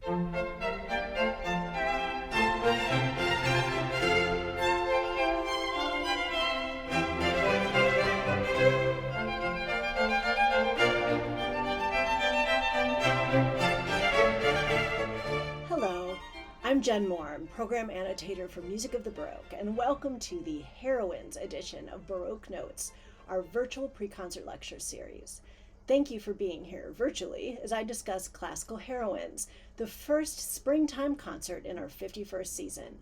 Hello, I'm Jen Moore, program annotator for Music of the Baroque, and welcome to the Heroines edition of Baroque Notes, our virtual pre-concert lecture series. Thank you for being here virtually as I discuss Classical Heroines, the first springtime concert in our 51st season.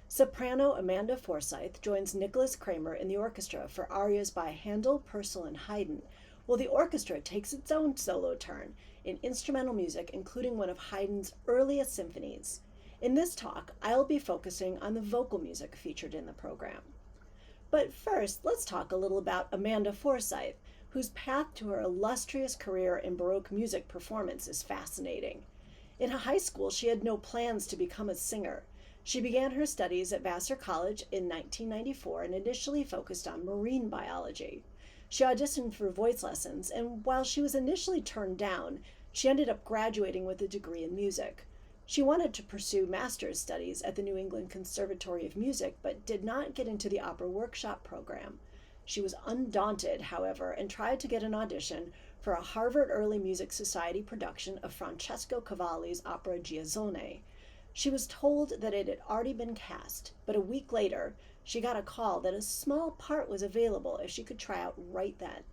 Soprano Amanda Forsyth joins Nicholas Kramer in the orchestra for arias by Handel, Purcell, and Haydn, while the orchestra takes its own solo turn in instrumental music, including one of Haydn's earliest symphonies. In this talk, I'll be focusing on the vocal music featured in the program. But first, let's talk a little about Amanda Forsyth, whose path to her illustrious career in Baroque music performance is fascinating. In high school, she had no plans to become a singer. She began her studies at Vassar College in 1994 and initially focused on marine biology. She auditioned for voice lessons, and while she was initially turned down, she ended up graduating with a degree in music. She wanted to pursue master's studies at the New England Conservatory of Music, but did not get into the opera workshop program. She was undaunted, however, and tried to get an audition for a Harvard Early Music Society production of Francesco Cavalli's opera Giasone. She was told that it had already been cast, but a week later, she got a call that a small part was available if she could try out right then.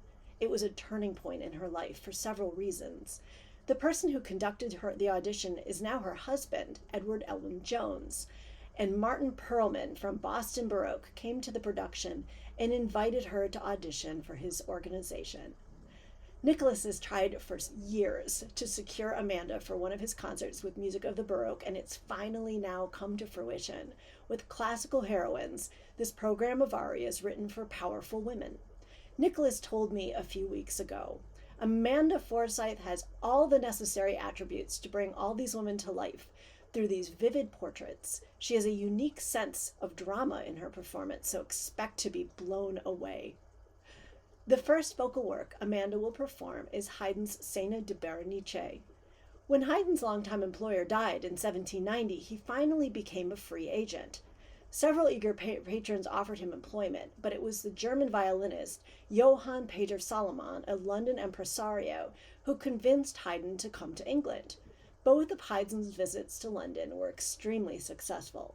It was a turning point in her life for several reasons. The person who conducted the audition is now her husband, Edward Elwin Jones, and Martin Perlman from Boston Baroque came to the production and invited her to audition for his organization. Nicholas has tried for years to secure Amanda for one of his concerts with Music of the Baroque, and it's finally now come to fruition with Classical Heroines, this program of arias written for powerful women. Nicholas told me a few weeks ago, Amanda Forsyth has all the necessary attributes to bring all these women to life through these vivid portraits. She has a unique sense of drama in her performance, so expect to be blown away. The first vocal work Amanda will perform is Haydn's Scena di Berenice. When Haydn's longtime employer died in 1790, he finally became a free agent. Several eager patrons offered him employment, but it was the German violinist Johann Peter Salomon, a London impresario, who convinced Haydn to come to England. Both of Haydn's visits to London were extremely successful.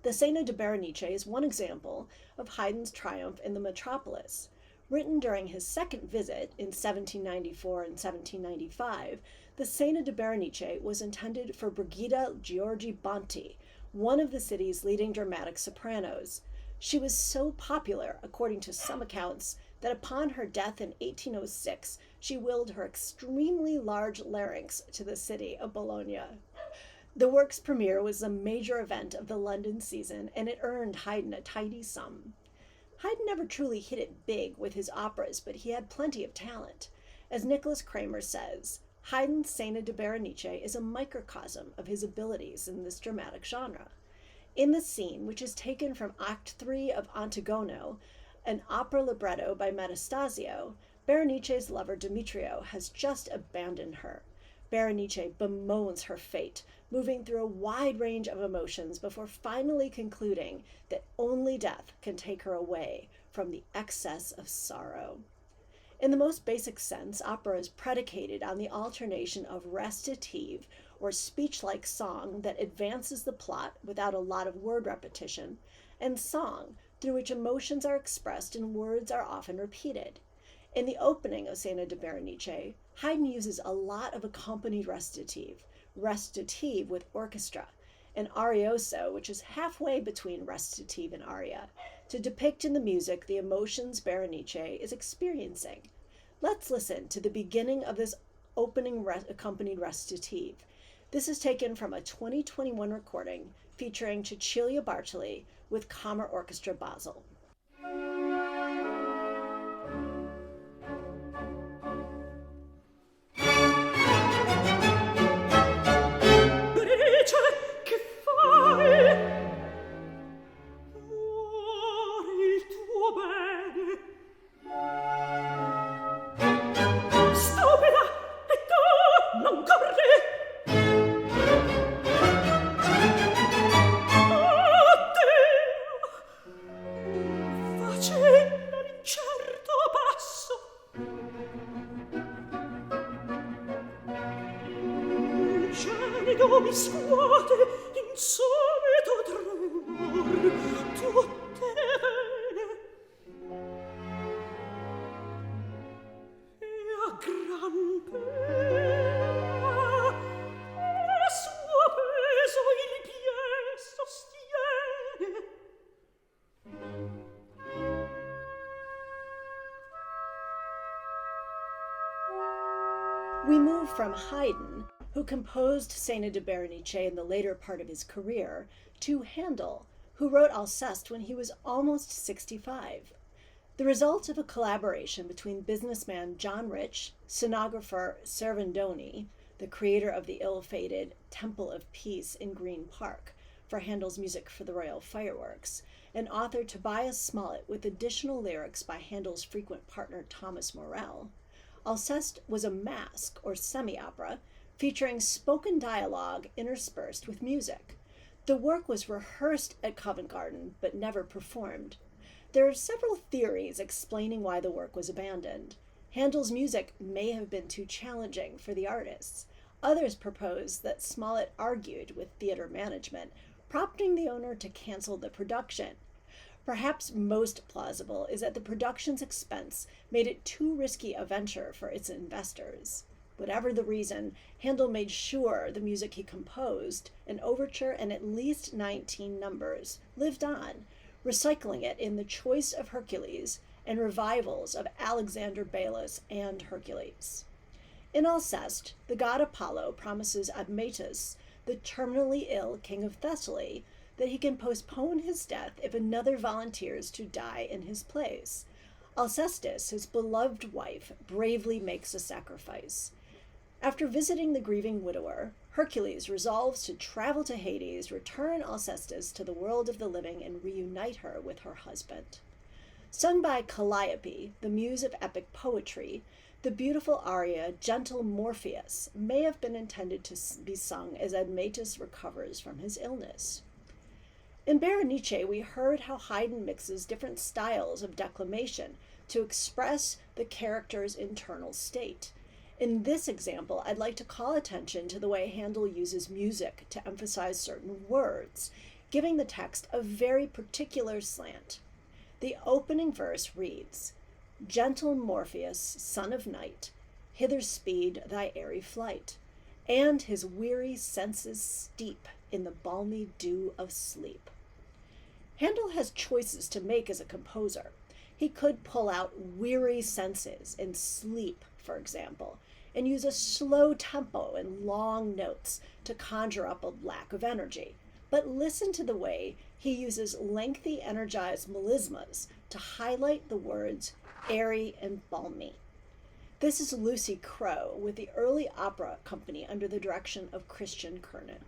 The Scena di Berenice is one example of Haydn's triumph in the metropolis. Written during his second visit in 1794 and 1795, the Scena di Berenice was intended for Brigida Giorgi Bonti, one of the city's leading dramatic sopranos. She was so popular, according to some accounts, that upon her death in 1806, she willed her extremely large larynx to the city of Bologna. The work's premiere was a major event of the London season, and it earned Haydn a tidy sum. Haydn never truly hit it big with his operas, but he had plenty of talent. As Nicholas Kramer says, Haydn's Scena di Berenice is a microcosm of his abilities in this dramatic genre. In the scene, which is taken from Act 3 of Antigono, an opera libretto by Metastasio, Berenice's lover Demetrio has just abandoned her. Berenice bemoans her fate, moving through a wide range of emotions before finally concluding that only death can take her away from the excess of sorrow. In the most basic sense, opera is predicated on the alternation of recitative, or speech-like song that advances the plot without a lot of word repetition, and song, through which emotions are expressed and words are often repeated. In the opening of Scena di Berenice, Haydn uses a lot of accompanied recitative with orchestra, and arioso, which is halfway between recitative and aria, to depict in the music the emotions Berenice is experiencing. Let's listen to the beginning of this opening accompanied recitative. This is taken from a 2021 recording featuring Cecilia Bartoli with Kammer Orchestra Basel. Stupida, e tu non corri! prego mi scuote insolito tremor tutte le vene e a gran pena a suo peso il piede sostiene. We move from Haydn, who composed Scena di Berenice in the later part of his career, to Handel, who wrote Alceste when he was almost 65. The result of a collaboration between businessman John Rich, scenographer Servandoni, the creator of the ill-fated Temple of Peace in Green Park, for Handel's music for the Royal Fireworks, and author Tobias Smollett with additional lyrics by Handel's frequent partner Thomas Morell. Alceste was a masque, or semi-opera, featuring spoken dialogue interspersed with music. The work was rehearsed at Covent Garden, but never performed. There are several theories explaining why the work was abandoned. Handel's music may have been too challenging for the artists. Others propose that Smollett argued with theater management, prompting the owner to cancel the production. Perhaps most plausible is that the production's expense made it too risky a venture for its investors. Whatever the reason, Handel made sure the music he composed, an overture and at least 19 numbers, lived on, recycling it in The Choice of Hercules and revivals of Alexander Baylis and Hercules. In Alceste, the god Apollo promises Admetus, the terminally ill king of Thessaly, that he can postpone his death if another volunteers to die in his place. Alcestis, his beloved wife, bravely makes a sacrifice. After visiting the grieving widower, Hercules resolves to travel to Hades, return Alcestis to the world of the living, and reunite her with her husband. Sung by Calliope, the muse of epic poetry, the beautiful aria Gentle Morpheus may have been intended to be sung as Admetus recovers from his illness. In Berenice, we heard how Haydn mixes different styles of declamation to express the character's internal state. In this example, I'd like to call attention to the way Handel uses music to emphasize certain words, giving the text a very particular slant. The opening verse reads, "Gentle Morpheus, son of night, hither speed thy airy flight, and his weary senses steep in the balmy dew of sleep." Handel has choices to make as a composer. He could pull out weary senses in sleep, for example, and use a slow tempo and long notes to conjure up a lack of energy. But listen to the way he uses lengthy, energized melismas to highlight the words airy and balmy. This is Lucy Crowe with the early opera company under the direction of Christian Kernin.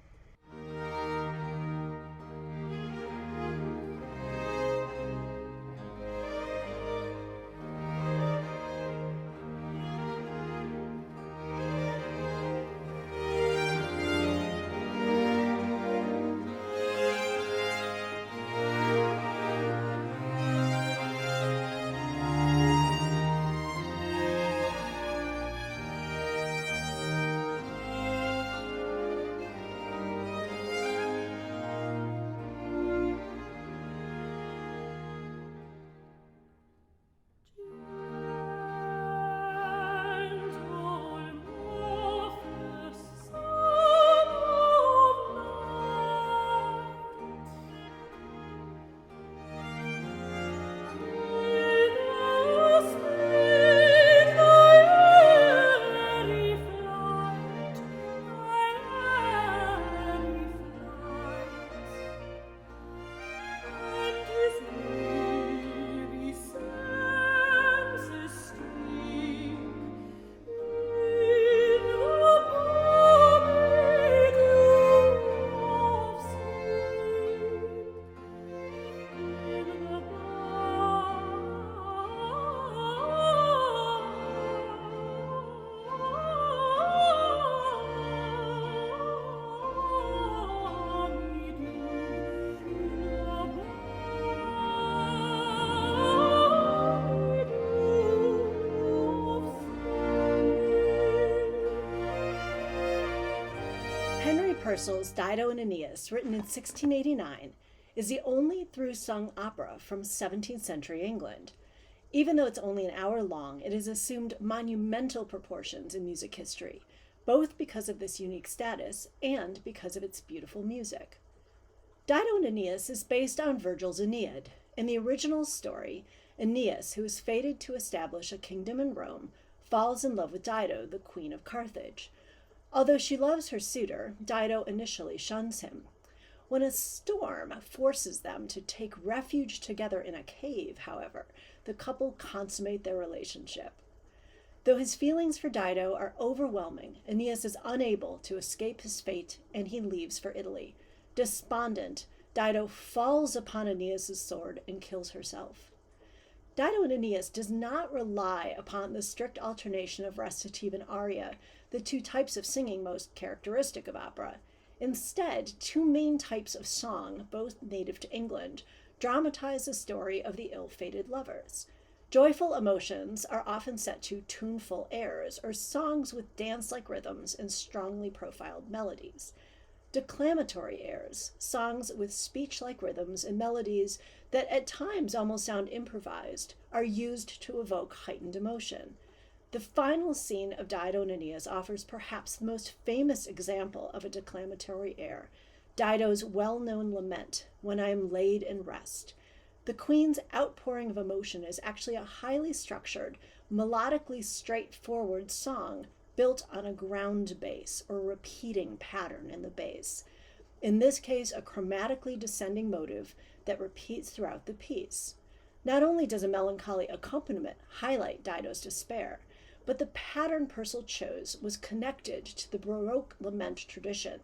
Henry Purcell's Dido and Aeneas, written in 1689, is the only through-sung opera from 17th century England. Even though it's only an hour long, it has assumed monumental proportions in music history, both because of this unique status and because of its beautiful music. Dido and Aeneas is based on Virgil's Aeneid. In the original story, Aeneas, who is fated to establish a kingdom in Rome, falls in love with Dido, the queen of Carthage. Although she loves her suitor, Dido initially shuns him. When a storm forces them to take refuge together in a cave, however, the couple consummate their relationship. Though his feelings for Dido are overwhelming, Aeneas is unable to escape his fate and he leaves for Italy. Despondent, Dido falls upon Aeneas' sword and kills herself. Dido and Aeneas does not rely upon the strict alternation of recitative and aria, the two types of singing most characteristic of opera. Instead, two main types of song, both native to England, dramatize the story of the ill-fated lovers. Joyful emotions are often set to tuneful airs or songs with dance-like rhythms and strongly profiled melodies. Declamatory airs, songs with speech-like rhythms and melodies that at times almost sound improvised, are used to evoke heightened emotion. The final scene of Dido and Aeneas offers perhaps the most famous example of a declamatory air, Dido's well-known lament, When I Am Laid in Rest. The queen's outpouring of emotion is actually a highly structured, melodically straightforward song built on a ground bass or repeating pattern in the bass. In this case, a chromatically descending motive that repeats throughout the piece. Not only does a melancholy accompaniment highlight Dido's despair, but the pattern Purcell chose was connected to the Baroque lament tradition,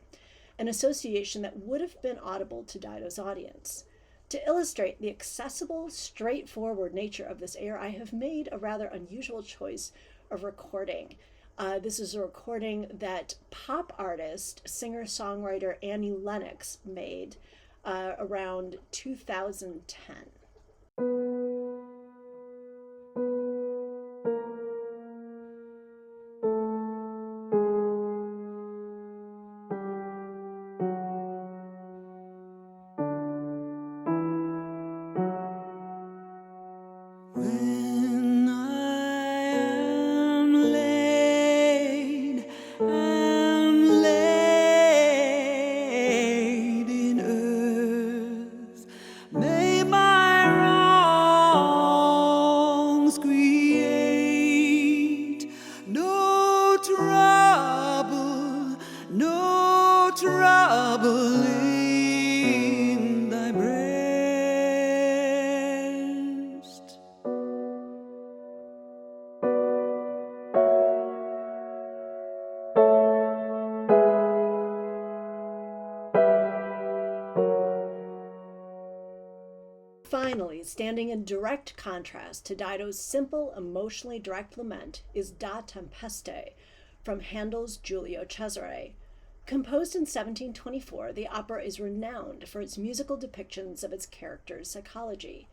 an association that would have been audible to Dido's audience. To illustrate the accessible, straightforward nature of this air, I have made a rather unusual choice of recording. This is a recording that pop artist, singer-songwriter Annie Lennox made around 2010. When I am laid in earth, may my wrongs create no trouble in thy breast. Finally, standing in direct contrast to Dido's simple, emotionally direct lament is Da Tempeste from Handel's Giulio Cesare. Composed in 1724, the opera is renowned for its musical depictions of its characters' psychology.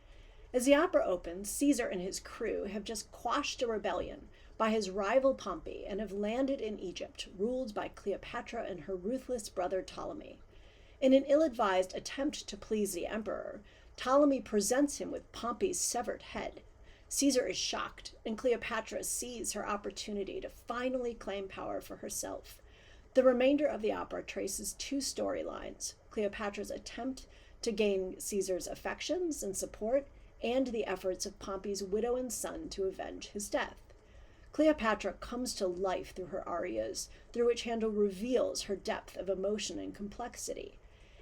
As the opera opens, Caesar and his crew have just quashed a rebellion by his rival Pompey and have landed in Egypt, ruled by Cleopatra and her ruthless brother Ptolemy. In an ill-advised attempt to please the emperor, Ptolemy presents him with Pompey's severed head. Caesar is shocked, and Cleopatra sees her opportunity to finally claim power for herself. The remainder of the opera traces two storylines: Cleopatra's attempt to gain Caesar's affections and support, and the efforts of Pompey's widow and son to avenge his death. Cleopatra comes to life through her arias, through which Handel reveals her depth of emotion and complexity.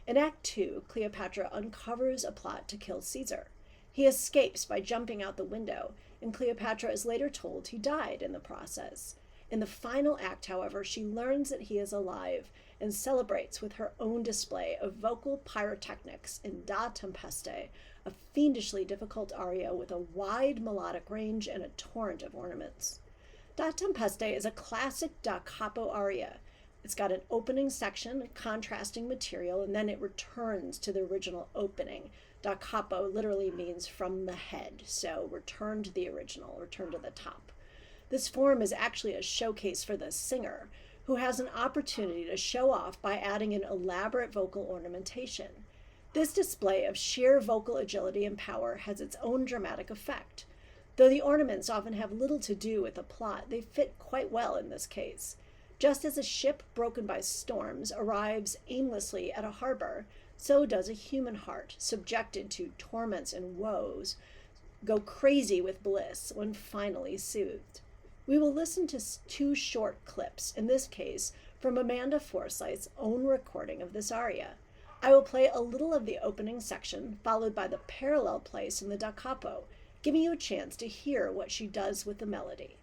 In Act 2, Cleopatra uncovers a plot to kill Caesar. He escapes by jumping out the window, and Cleopatra is later told he died in the process. In the final act, however, she learns that he is alive and celebrates with her own display of vocal pyrotechnics in Da Tempeste, a fiendishly difficult aria with a wide melodic range and a torrent of ornaments. Da Tempeste is a classic da capo aria. It's got an opening section, contrasting material, and then it returns to the original opening. Da capo literally means from the head, so return to the original, return to the top. This form is actually a showcase for the singer, who has an opportunity to show off by adding an elaborate vocal ornamentation. This display of sheer vocal agility and power has its own dramatic effect. Though the ornaments often have little to do with the plot, they fit quite well in this case. Just as a ship broken by storms arrives aimlessly at a harbor, so does a human heart, subjected to torments and woes, go crazy with bliss when finally soothed. We will listen to two short clips, in this case from Amanda Forsyth's own recording of this aria. I will play a little of the opening section, followed by the parallel place in the da capo, giving you a chance to hear what she does with the melody.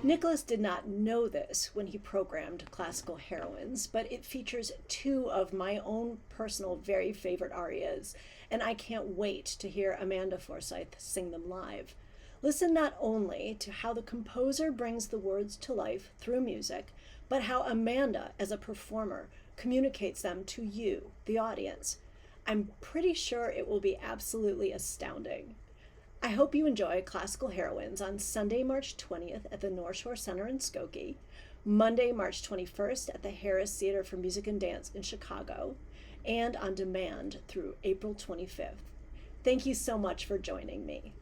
Nicholas did not know this when he programmed Classical Heroines, but it features two of my own personal very favorite arias, and I can't wait to hear Amanda Forsyth sing them live. Listen not only to how the composer brings the words to life through music, but how Amanda, as a performer, communicates them to you, the audience. I'm pretty sure it will be absolutely astounding. I hope you enjoy Classical Heroines on Sunday, March 20th at the North Shore Center in Skokie, Monday, March 21st at the Harris Theater for Music and Dance in Chicago, and on demand through April 25th. Thank you so much for joining me.